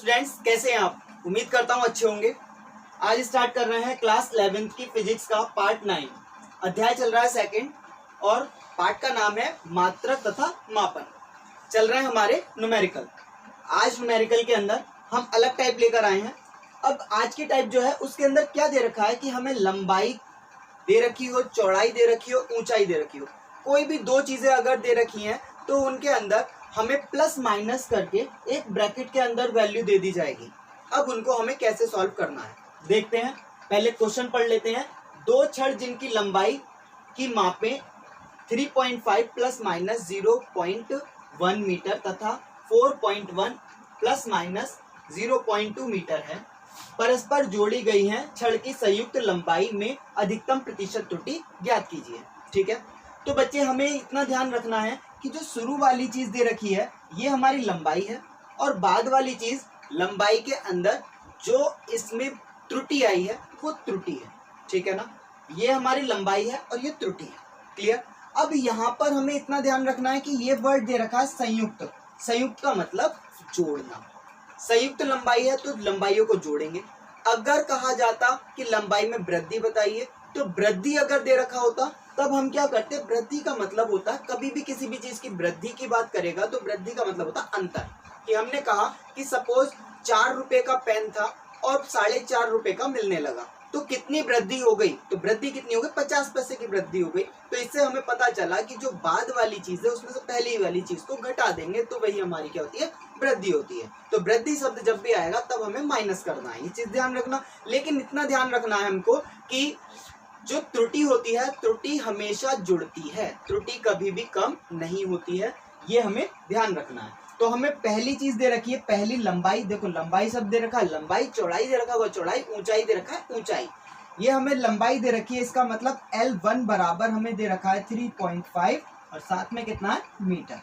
Students, कैसे हैं आप? उम्मीद करता हूँ अच्छे होंगे। आज स्टार्ट कर रहे हैं क्लास 11th की फिजिक्स का पार्ट 9। अध्याय चल रहा है सेकंड और पार्ट का नाम है मात्रा तथा मापन। चल रहे हैं हमारे न्यूमेरिकल। आज न्यूमेरिकल के अंदर हम अलग टाइप लेकर आए हैं। अब आज की टाइप जो है उसके अंदर क्या दे रखा है कि हमें लंबाई दे रखी हो, चौड़ाई दे रखी हो, ऊंचाई दे रखी हो। कोई भी दो चीजें अगर दे रखी हैं तो उनके अंदर हमें प्लस माइनस करके एक ब्रैकेट के अंदर वैल्यू दे दी जाएगी। अब उनको हमें कैसे सॉल्व करना है देखते हैं। पहले क्वेश्चन पढ़ लेते हैं। दो छड़ जिनकी लंबाई की मापें 3.5 प्लस माइनस 0.1 मीटर तथा 4.1 प्लस माइनस 0.2 मीटर है, परस्पर जोड़ी गई हैं। छड़ की संयुक्त लंबाई में अधिकतम प्रतिशत त्रुटि ज्ञात कीजिए। ठीक है, तो बच्चे हमें इतना ध्यान रखना है कि जो शुरू वाली चीज दे रखी है ये हमारी लंबाई है और बाद वाली चीज लंबाई के अंदर जो इसमें त्रुटि आई है वो त्रुटि है। ठीक है ना, ये हमारी लंबाई है और ये त्रुटि है। क्लियर। अब यहाँ पर हमें इतना ध्यान रखना है कि ये वर्ड दे रखा है संयुक्त। संयुक्त का मतलब जोड़ना। संयुक्त लंबाई है तो लंबाइयों को जोड़ेंगे। अगर कहा जाता कि लंबाई में वृद्धि बताइए तो वृद्धि अगर दे रखा होता तब हम क्या करते? वृद्धि का मतलब होता है, कभी भी किसी भी चीज की वृद्धि की बात करेगा तो वृद्धि का मतलब होता है अंतर। कि हमने कहा कि सपोज 4 रुपए का पेन था और 4.5 रुपए का मिलने लगा, तो कितनी वृद्धि हो गई? तो वृद्धि कितनी हो गई? 50 पैसे की वृद्धि हो गई। तो इससे हमें पता चला कि जो बाद वाली चीज है उसमें से पहली वाली चीज को घटा देंगे तो वही हमारी क्या होती है? वृद्धि होती है। तो वृद्धि शब्द जब भी आएगा तब हमें माइनस करना है, ये चीज ध्यान रखना। लेकिन इतना ध्यान रखना है हमको कि जो त्रुटि होती है, त्रुटि हमेशा जुड़ती है, त्रुटि कभी भी कम नहीं होती है, ये हमें ध्यान रखना है। तो हमें पहली चीज दे रखी है, पहली लंबाई। देखो लंबाई सब दे रखा है, लंबाई, चौड़ाई दे रखा है चौड़ाई, ऊंचाई दे रखा है ऊंचाई। ये हमें लंबाई दे रखी है, इसका मतलब L1 बराबर हमें दे रखा है 3.5 और साथ में कितना है? मीटर।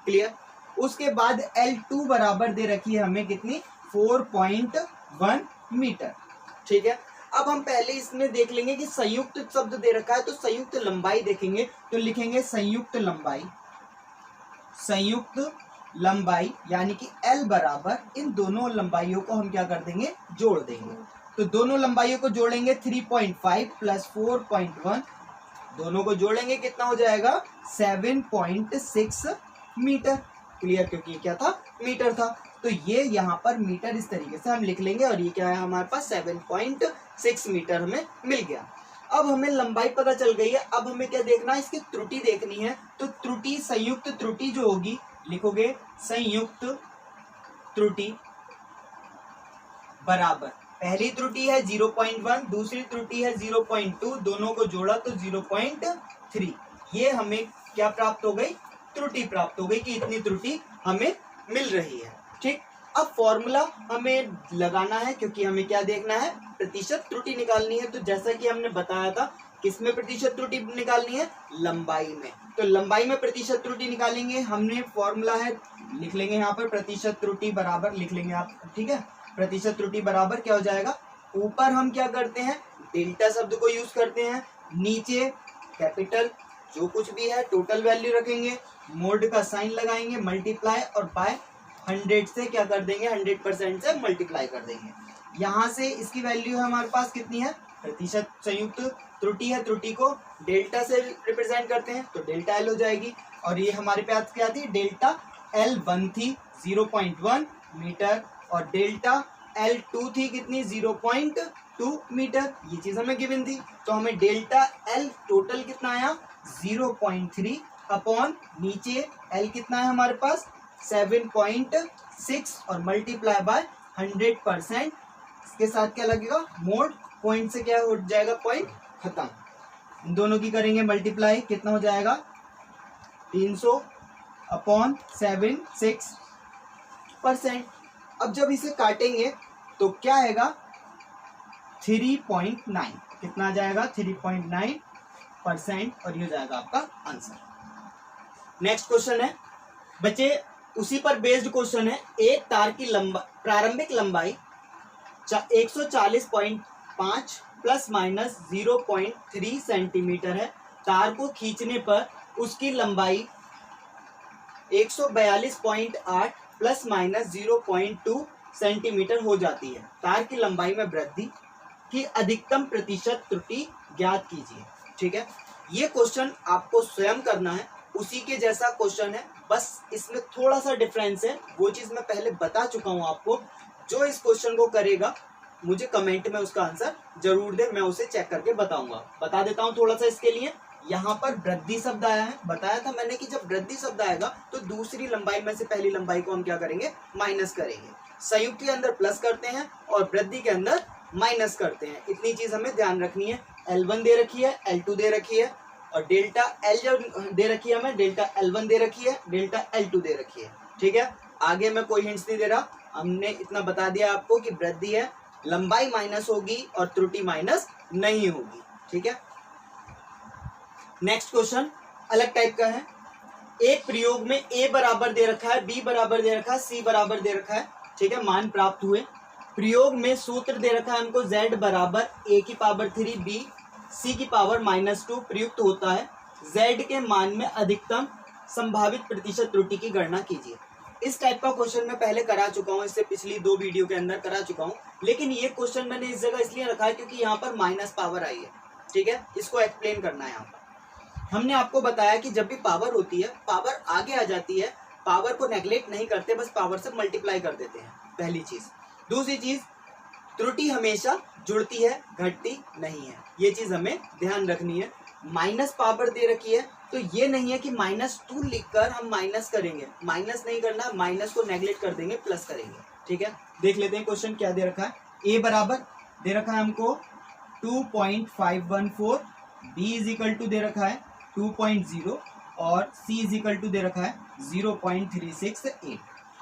क्लियर। उसके बाद L2 बराबर दे रखी है हमें कितनी? 4.1 मीटर। ठीक है। अब हम पहले इसमें देख लेंगे कि संयुक्त शब्द दे रखा है तो संयुक्त लंबाई देखेंगे तो लिखेंगे संयुक्त लंबाई। संयुक्त लंबाई यानी कि L बराबर इन दोनों लंबाइयों को हम क्या कर देंगे? जोड़ देंगे। तो दोनों लंबाइयों को जोड़ेंगे 3.5 प्लस 4.1, दोनों को जोड़ेंगे कितना हो जाएगा? 7.6 मीटर। क्लियर, क्योंकि क्या था? मीटर था। तो ये यहाँ पर मीटर इस तरीके से हम लिख लेंगे और ये क्या है हमारे पास? 7.6 मीटर हमें मिल गया। अब हमें लंबाई पता चल गई है। अब हमें क्या देखना है? इसकी त्रुटि देखनी है। तो त्रुटि, संयुक्त त्रुटि जो होगी, लिखोगे संयुक्त त्रुटि बराबर पहली त्रुटि है 0.1, दूसरी त्रुटि है 0.2, दोनों को जोड़ा तो 0.3। ये हमें क्या प्राप्त हो गई? त्रुटि प्राप्त हो गई कि इतनी त्रुटि हमें मिल रही है। ठीक। अब फॉर्मूला हमें लगाना है क्योंकि हमें क्या देखना है? प्रतिशत त्रुटि निकालनी है। तो जैसा कि हमने बताया था, किसमें प्रतिशत त्रुटि निकालनी है? लंबाई में। तो लंबाई में प्रतिशत त्रुटि निकालेंगे। हमने फॉर्मूला है, लिख लेंगे यहाँ पर प्रतिशत त्रुटि बराबर, लिख लेंगे आप। ठीक है, प्रतिशत त्रुटि बराबर क्या हो जाएगा? ऊपर हम क्या करते हैं? डेल्टा शब्द को यूज करते हैं, नीचे कैपिटल जो कुछ भी है टोटल वैल्यू रखेंगे, मोड का साइन लगाएंगे, मल्टीप्लाई और बाय 100 से क्या कर देंगे? 100% से मल्टीप्लाई कर देंगे। यहाँ से इसकी वैल्यू है हमारे पास कितनी है? प्रतिशत। संयुक्त त्रुटि है, त्रुटि को डेल्टा से रिप्रेजेंट करते हैं तो डेल्टा एल हो जाएगी। और ये हमारे पास क्या थी? डेल्टा L1 थी 0.1 मीटर और डेल्टा L2 थी कितनी? 0.2 मीटर। ये चीज हमें गिवन थी। तो हमें डेल्टा L टोटल कितना आया? 0.3 अपॉन नीचे L कितना है हमारे पास? 7.6 और मल्टीप्लाई बाय 100%। इसके साथ क्या लगेगा? मोड। पॉइंट से क्या हो जाएगा? पॉइंट खत्म। इन दोनों की करेंगे मल्टीप्लाई, कितना हो जाएगा? 300 अपॉन 7.6%। अब जब इसे काटेंगे तो क्या आएगा? 3.9। कितना आ जाएगा? 3.9% और ये हो जाएगा आपका आंसर। नेक्स्ट क्वेश्चन है बच्चे, उसी पर बेस्ड क्वेश्चन है। एक तार की प्रारंभिक लंबाई 140.5 प्लस माइनस 0.3 सेंटीमीटर है। तार को खींचने पर उसकी लंबाई 142.8 प्लस माइनस 0.2 सेंटीमीटर हो जाती है। तार की लंबाई में वृद्धि की अधिकतम प्रतिशत त्रुटि ज्ञात कीजिए। ठीक है, ये क्वेश्चन आपको स्वयं करना है, उसी के जैसा क्वेश्चन है, बस इसमें थोड़ा सा डिफरेंस है। वो चीज मैं पहले बता चुका हूं आपको। जो इस क्वेश्चन को करेगा मुझे कमेंट में उसका आंसर जरूर दे, मैं उसे चेक करके बताऊंगा। बता देता हूं थोड़ा सा इसके लिए। यहाँ पर वृद्धि शब्द आया है, बताया था मैंने कि जब वृद्धि शब्द आएगा तो दूसरी लंबाई में से पहली लंबाई को हम क्या करेंगे, माइनस करेंगे। संयुक्त के अंदर प्लस करते हैं और वृद्धि के अंदर माइनस करते हैं, इतनी चीज हमें ध्यान रखनी है। L1 दे रखी है, L2 दे रखी है, और डेल्टा L जो दे रखी है हमें, डेल्टा L1 दे रखी है, डेल्टा L2 दे रखी है। ठीक है, आगे मैं कोई हिंट्स नहीं दे रहा, हमने इतना बता दिया आपको कि वृद्धि है, लंबाई माइनस होगी और त्रुटि माइनस नहीं होगी। ठीक है, नेक्स्ट क्वेश्चन अलग टाइप का है। एक प्रयोग में A बराबर दे रखा है, B बराबर दे रखा है, C बराबर दे रखा है। ठीक है, मान प्राप्त हुए। प्रयोग में सूत्र दे रखा है हमको Z बराबर A की पावर 3 B C की पावर -2 प्रयुक्त होता है। Z के मान में अधिकतम संभावित प्रतिशत त्रुटि की गणना कीजिए। इस टाइप का क्वेश्चन मैं पहले करा चुका हूँ, इससे पिछली 2 वीडियो के अंदर करा चुका हूँ, लेकिन ये क्वेश्चन मैंने इस जगह इसलिए रखा है क्योंकि यहाँ पर माइनस पावर आई है। ठीक है, इसको एक्सप्लेन करना है। यहाँ पर हमने आपको बताया कि जब भी पावर होती है, पावर आगे आ जाती है, पावर को नेग्लेक्ट नहीं करते, बस पावर से मल्टीप्लाई कर देते हैं, पहली चीज। दूसरी चीज, त्रुटि हमेशा जुड़ती है, घटती नहीं है, ये चीज हमें ध्यान रखनी है। माइनस पावर दे रखी है तो ये नहीं है कि -2 लिखकर हम माइनस करेंगे, माइनस नहीं करना, माइनस को नेग्लेक्ट कर देंगे, प्लस करेंगे। ठीक है, देख लेते हैं क्वेश्चन क्या दे रखा है। ए बराबर दे रखा है हमको 2.514, बी इज इक्वल टू दे रखा है 2.0 और सी इज इक्वल टू दे रखा है 0.368।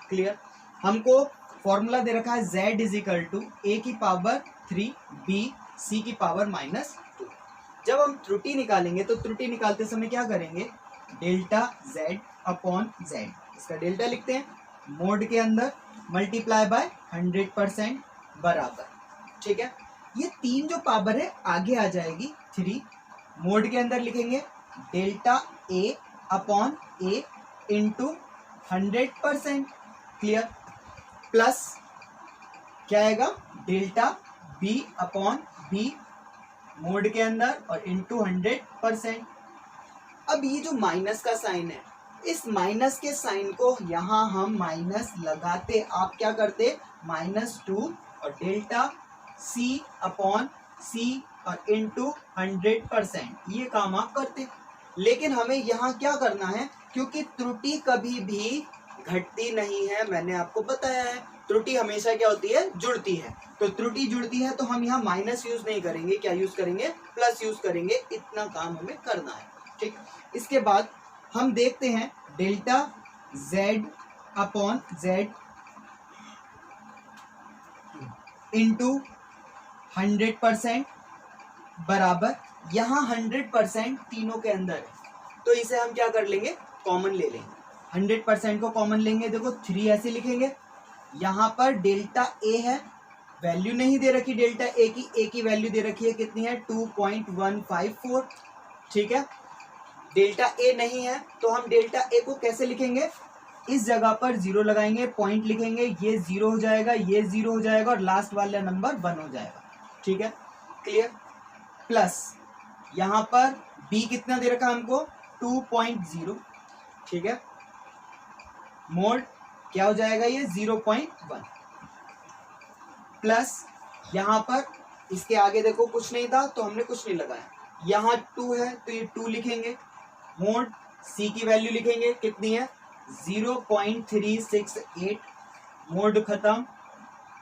क्लियर, हमको फॉर्मूला दे रखा है z इज इक्वल टू ए की पावर 3 बी सी की पावर -2। जब हम त्रुटि निकालेंगे तो त्रुटि निकालते समय क्या करेंगे, डेल्टा z अपॉन z, इसका डेल्टा लिखते हैं, मोड के अंदर मल्टीप्लाई बाय 100% बराबर। ठीक है, ये 3 जो पावर है आगे आ जाएगी 3, मोड के अंदर लिखेंगे delta a upon a into 100%। Clear, plus क्या आएगा, delta b upon b mode के अंदर और इंटू 100%। अब ये जो माइनस का साइन है, इस माइनस के साइन को यहाँ हम माइनस लगाते, आप क्या करते, -2 और डेल्टा c अपॉन c और इंटू 100%, ये काम आप करते। लेकिन हमें यहाँ क्या करना है, क्योंकि त्रुटि कभी भी घटती नहीं है, मैंने आपको बताया है, त्रुटि हमेशा क्या होती है, जुड़ती है। तो त्रुटि जुड़ती है तो हम यहाँ माइनस यूज नहीं करेंगे, क्या यूज करेंगे, प्लस यूज करेंगे। इतना काम हमें करना है। ठीक, इसके बाद हम देखते हैं delta z upon z into 100% बराबर, यहाँ 100% तीनों के अंदर है, तो इसे हम क्या कर लेंगे, कॉमन ले लेंगे। 100% को कॉमन लेंगे, देखो 3 ऐसे लिखेंगे, यहाँ पर डेल्टा ए है, वैल्यू नहीं दे रखी डेल्टा ए की वैल्यू दे रखी है कितनी है, 2.154। ठीक है, डेल्टा ए नहीं है तो हम डेल्टा ए को कैसे लिखेंगे, इस जगह पर 0 लगाएंगे, पॉइंट लिखेंगे, ये 0 हो जाएगा, ये 0 हो जाएगा और लास्ट वाला नंबर 1 हो जाएगा। ठीक है, क्लियर, प्लस यहाँ पर b कितना दे रखा हमको, 2.0। ठीक है, मोड क्या हो जाएगा, ये 0.1 प्लस यहाँ पर इसके आगे देखो कुछ नहीं था तो हमने कुछ नहीं लगाया, यहाँ 2 है तो ये 2 लिखेंगे, मोड c की वैल्यू लिखेंगे कितनी है, 0.368, मोड खत्म।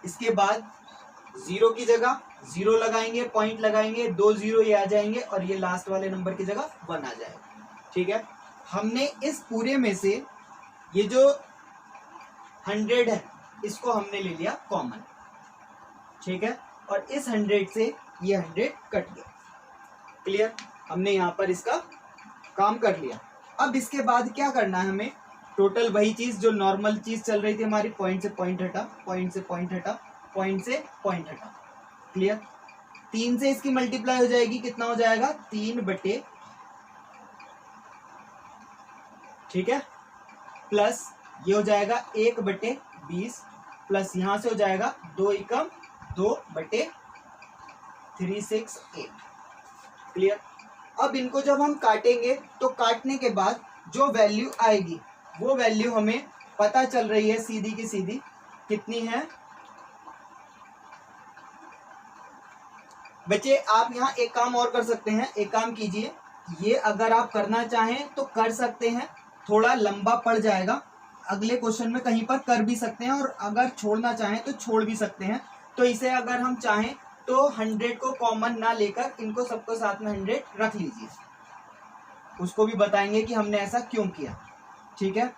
इसके बाद 0 की जगह 0 लगाएंगे, पॉइंट लगाएंगे, 2 0 ये आ जाएंगे और ये लास्ट वाले नंबर की जगह 1 आ जाएगा। ठीक है, हमने इस पूरे में से ये जो 100 है इसको हमने ले लिया कॉमन। ठीक है, और इस 100 से ये 100 कट गया। क्लियर, हमने यहाँ पर इसका काम कर लिया। अब इसके बाद क्या करना है हमें, टोटल वही चीज जो नॉर्मल चीज चल रही थी हमारी, पॉइंट से पॉइंट हटा, पॉइंट से पॉइंट हटा, पॉइंट से पॉइंट हटा। क्लियर, 3 से इसकी मल्टीप्लाई हो जाएगी, कितना हो जाएगा, 3/, ठीक है, प्लस ये हो जाएगा 1/20 प्लस यहाँ से हो जाएगा 2 एकम 2/368। क्लियर। अब इनको जब हम काटेंगे तो काटने के बाद जो वैल्यू आएगी वो वैल्यू हमें पता चल रही है सीधी की सीधी कितनी है बच्चे। आप यहाँ एक काम और कर सकते हैं, एक काम कीजिए, ये अगर आप करना चाहें तो कर सकते हैं, थोड़ा लंबा पड़ जाएगा, अगले क्वेश्चन में कहीं पर कर भी सकते हैं, और अगर छोड़ना चाहें तो छोड़ भी सकते हैं। तो इसे अगर हम चाहें तो 100 को कॉमन ना लेकर इनको सबको साथ में 100 रख लीजिए, उसको भी बताएंगे कि हमने ऐसा क्यों किया। ठीक है,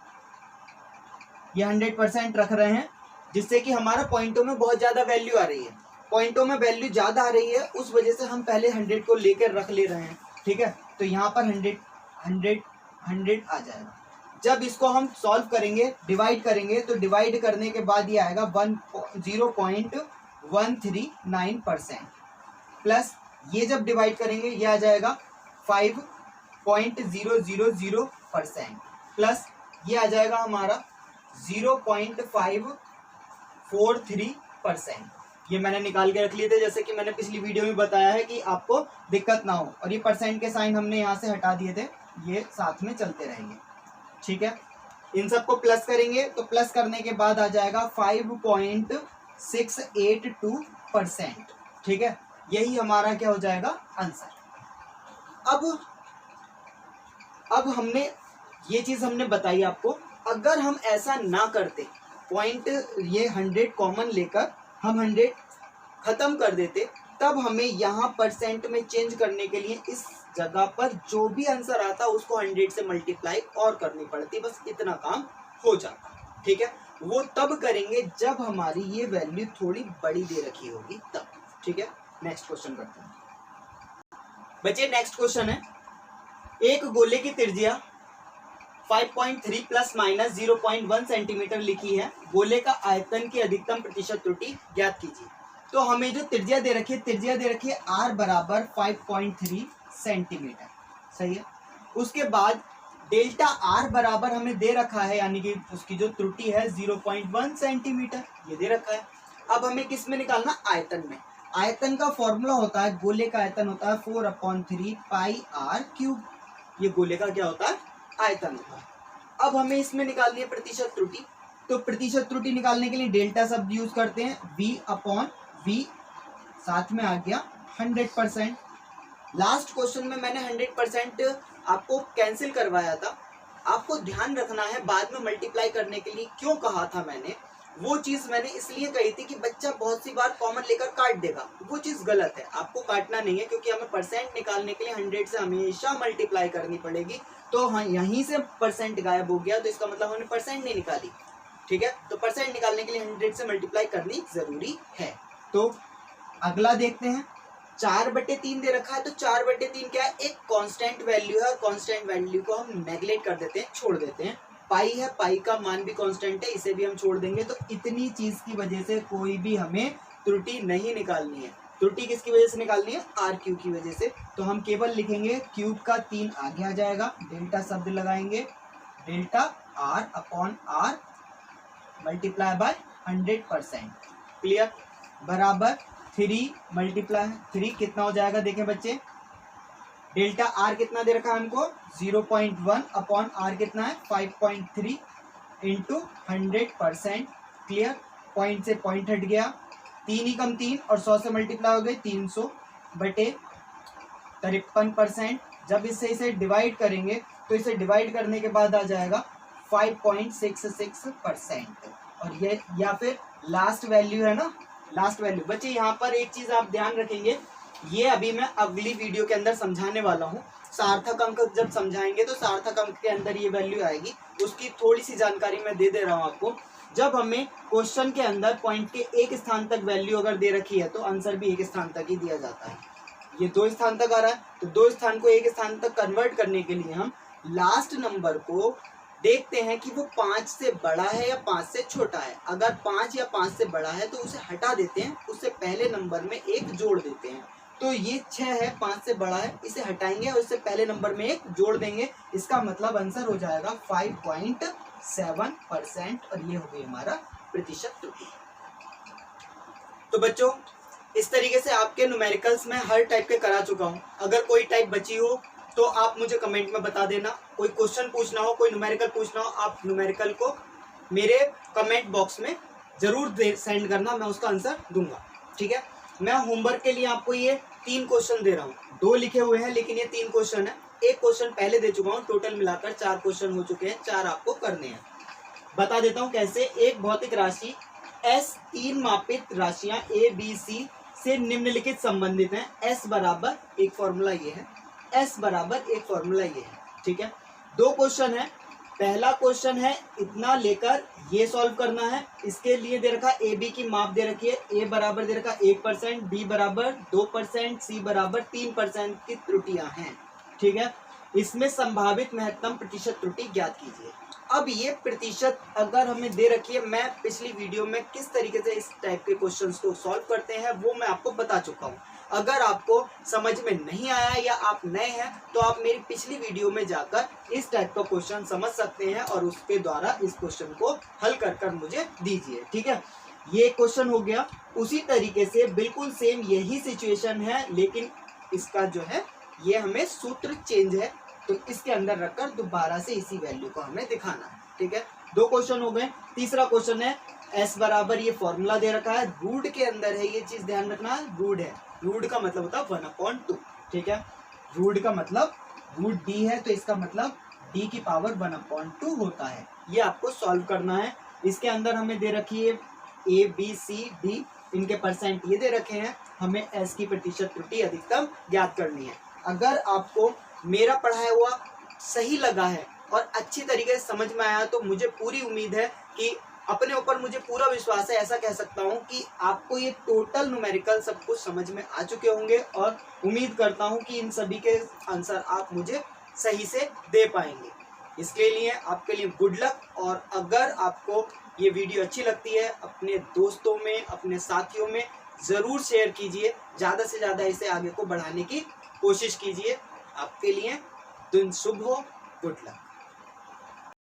ये 100% रख रहे हैं जिससे कि हमारा पॉइंटों में बहुत ज्यादा वैल्यू आ रही है, पॉइंटों में वैल्यू ज्यादा आ रही है, उस वजह से हम पहले 100 को लेकर रख ले रहे हैं। ठीक है, तो यहाँ पर 100 आ जाएगा। जब इसको हम सॉल्व करेंगे, डिवाइड करेंगे, तो डिवाइड करने के बाद ये आएगा 0.139% प्लस ये जब डिवाइड करेंगे ये आ जाएगा 5.000% प्लस ये आ जाएगा हमारा 0.543%। ये मैंने निकाल के रख लिए थे, जैसे कि मैंने पिछली वीडियो में बताया है कि आपको दिक्कत ना हो। और ये परसेंट के साइन हमने यहाँ से हटा दिए थे, ये साथ में चलते रहेंगे। ठीक है, इन सबको प्लस करेंगे तो प्लस करने के बाद आ जाएगा 5.682%। ठीक है, यही हमारा क्या हो जाएगा आंसर। अब हमने ये चीज हमने बताई आपको, अगर हम ऐसा ना करते, पॉइंट ये 100 कॉमन लेकर हम 100 खत्म कर देते, तब हमें यहाँ परसेंट में चेंज करने के लिए इस जगह पर जो भी आंसर आता उसको 100 से मल्टीप्लाई और करनी पड़ती, बस इतना काम हो जाता। ठीक है, वो तब करेंगे जब हमारी ये वैल्यू थोड़ी बड़ी दे रखी होगी तब। ठीक है, नेक्स्ट क्वेश्चन करते हैं बच्चे। नेक्स्ट क्वेश्चन है, एक गोले की त्रिज्या 5.3 प्लस माइनस 0.1 सेंटीमीटर लिखी है, गोले का आयतन की अधिकतम प्रतिशत त्रुटि ज्ञात कीजिए। तो हमें जो त्रिज्या दे रखी है r बराबर 5.3 सेंटीमीटर, सही है। उसके बाद डेल्टा r बराबर हमें दे रखा है, यानी कि उसकी जो त्रुटि है 0.1 सेंटीमीटर, ये दे रखा है। अब हमें किस में निकालना, आयतन में। आयतन का फॉर्मूला होता है, गोले का आयतन होता है 4/3 पाई r क्यूब, ये गोले का क्या होता है, आयतन होता है। अब हमें इसमें निकालनी है प्रतिशत त्रुटि, तो प्रतिशत त्रुटि निकालने के लिए डेल्टा शब्द यूज करते हैं, v/v, साथ में आ गया 100%। लास्ट क्वेश्चन में मैंने 100% आपको कैंसिल करवाया था, आपको ध्यान रखना है बाद में मल्टीप्लाई करने के लिए क्यों कहा था मैंने, वो चीज मैंने इसलिए कही थी कि बच्चा बहुत सी बार कॉमन लेकर काट देगा, वो चीज गलत है, आपको काटना नहीं है, क्योंकि हमें परसेंट निकालने के लिए 100 से हमेशा मल्टीप्लाई करनी पड़ेगी। तो हाँ, यहीं से परसेंट गायब हो गया, तो इसका मतलब हमने परसेंट नहीं निकाली। ठीक है, तो परसेंट निकालने के लिए 100 से मल्टीप्लाई करनी जरूरी है। तो अगला देखते हैं, 4/3 दे रखा है, तो 4/3 क्या है, एक कांस्टेंट वैल्यू है, और कांस्टेंट वैल्यू को हम नेगलेक्ट कर देते हैं, छोड़ देते हैं। पाई है, पाई का मान भी कांस्टेंट है, इसे भी हम छोड़ देंगे। तो इतनी चीज की वजह से कोई भी हमें त्रुटि नहीं निकालनी है। त्रुटि किसकी वजह से निकालनी है, आर क्यूब की वजह से। तो हम केवल लिखेंगे क्यूब का 3 आगे आ जाएगा, डेल्टा शब्द लगाएंगे, delta r/r multiply by 100%। Clear, बराबर 3 मल्टीप्लाई 3 कितना हो जाएगा, देखें बच्चे, डेल्टा r कितना दे रखा है हमको 0.1/r कितना है 5.3 इंटू 100%। क्लियर, पॉइंट से पॉइंट हट गया, 3 ही कम 3 और 100 से मल्टीप्लाई हो गई 300/53%। जब इसे डिवाइड करेंगे तो इसे डिवाइड करने के बाद आ जाएगा 5.66%। और ये या फिर लास्ट वैल्यू है ना, लास्ट वैल्यू। बच्चे यहाँ पर एक चीज आप ध्यान रखेंगे, ये अभी मैं अगली वीडियो के अंदर समझाने वाला हूँ। सार्थक अंक जब समझाएंगे तो सार्थक अंक के अंदर ये वैल्यू आएगी, उसकी थोड़ी सी जानकारी मैं दे रहा हूँ आपको। जब हमें क्वेश्चन के अंदर पॉइंट के एक स्थान तक वैल्यू अगर दे रखी है तो आंसर भी एक स्थान तक ही दिया जाता है। ये 2 स्थान तक आ रहा है, तो 2 स्थान को एक स्थान तक कन्वर्ट करने के लिए हम लास्ट नंबर को देखते हैं कि वो 5 से बड़ा है या 5 से छोटा है। अगर 5 या 5 से बड़ा है तो उसे हटा देते हैं, उससे पहले नंबर में 1 जोड़ देते हैं। तो ये 6 है, 5 से बड़ा है, इसे हटाएंगे और इससे पहले नंबर में 1 जोड़ देंगे। इसका मतलब आंसर हो जाएगा 5.7%, और ये हो गई हमारा प्रतिशत त्रुटि। तो बच्चों इस तरीके से आपके न्यूमेरिकल्स में हर टाइप के करा चुका हूँ। अगर कोई टाइप बची हो तो आप मुझे कमेंट में बता देना। कोई क्वेश्चन पूछना हो, कोई न्यूमेरिकल पूछना हो, आप न्यूमेरिकल को मेरे कमेंट बॉक्स में जरूर सेंड करना, मैं उसका आंसर दूंगा। ठीक है, मैं होमवर्क के लिए आपको ये 3 क्वेश्चन दे रहा हूँ। 2 लिखे हुए हैं लेकिन ये 3 क्वेश्चन है। एक क्वेश्चन पहले दे चुका हूँ, टोटल मिलाकर 4 क्वेश्चन हो चुके हैं। 4 आपको करने हैं। बता देता हूँ कैसे। एक भौतिक राशि S 3 मापित राशियां A B C से निम्नलिखित संबंधित हैं। S बराबर एक फॉर्मूला ये है, S बराबर एक फॉर्मूला ये है। ठीक है, 2 क्वेश्चन है। पहला क्वेश्चन है इतना लेकर ये सॉल्व करना है। इसके लिए दे रखा ए बी की माप दे रखी है। ए बराबर दे रखा 1%, बी बराबर 2%, सी बराबर 3% की त्रुटियां हैं। ठीक है, इसमें संभावित महत्तम प्रतिशत त्रुटि ज्ञात कीजिए। अब ये प्रतिशत अगर हमें दे रखी है, मैं पिछली वीडियो में किस तरीके से इस टाइप के क्वेश्चंस को सॉल्व करते हैं वो मैं आपको बता चुका हूँ। अगर आपको समझ में नहीं आया या आप नए हैं तो आप मेरी पिछली वीडियो में जाकर इस टाइप का क्वेश्चन समझ सकते हैं और उसके द्वारा इस क्वेश्चन को हल कर मुझे दीजिए। ठीक है, ये क्वेश्चन हो गया। उसी तरीके से बिल्कुल सेम यही सिचुएशन है, लेकिन इसका जो है ये हमें सूत्र चेंज है, तो इसके अंदर रखकर दोबारा से इसी वैल्यू को हमें दिखाना है। ठीक है, 2 क्वेश्चन हो गए। तीसरा क्वेश्चन है S बराबर ये फॉर्मूला दे रखा है, रूट के अंदर है, ये चीज ध्यान रखना है। रूट है, रूट का मतलब होता है 1/2। ठीक है, रूट का मतलब रूट D है तो इसका मतलब D की पावर 1/2 होता है। ये आपको सॉल्व करना है। इसके अंदर हमें दे रखी है A B C D, इनके परसेंट ये दे रखे हैं। हमें S की प्रतिशत त्रुटि अधिकतम ज्ञात करनी है। अगर आपको मेरा पढ़ाया हुआ सही लगा है और अच्छी तरीके से समझ में आया तो मुझे पूरी उम्मीद है कि अपने ऊपर मुझे पूरा विश्वास है, ऐसा कह सकता हूं कि आपको ये टोटल न्यूमेरिकल सब कुछ समझ में आ चुके होंगे और उम्मीद करता हूं कि इन सभी के आंसर आप मुझे सही से दे पाएंगे। इसके लिए आपके लिए गुड लक। और अगर आपको ये वीडियो अच्छी लगती है अपने दोस्तों में, अपने साथियों में ज़रूर शेयर कीजिए। ज़्यादा से ज़्यादा इसे आगे को बढ़ाने की कोशिश कीजिए। आपके लिए दिन शुभ हो। Good luck.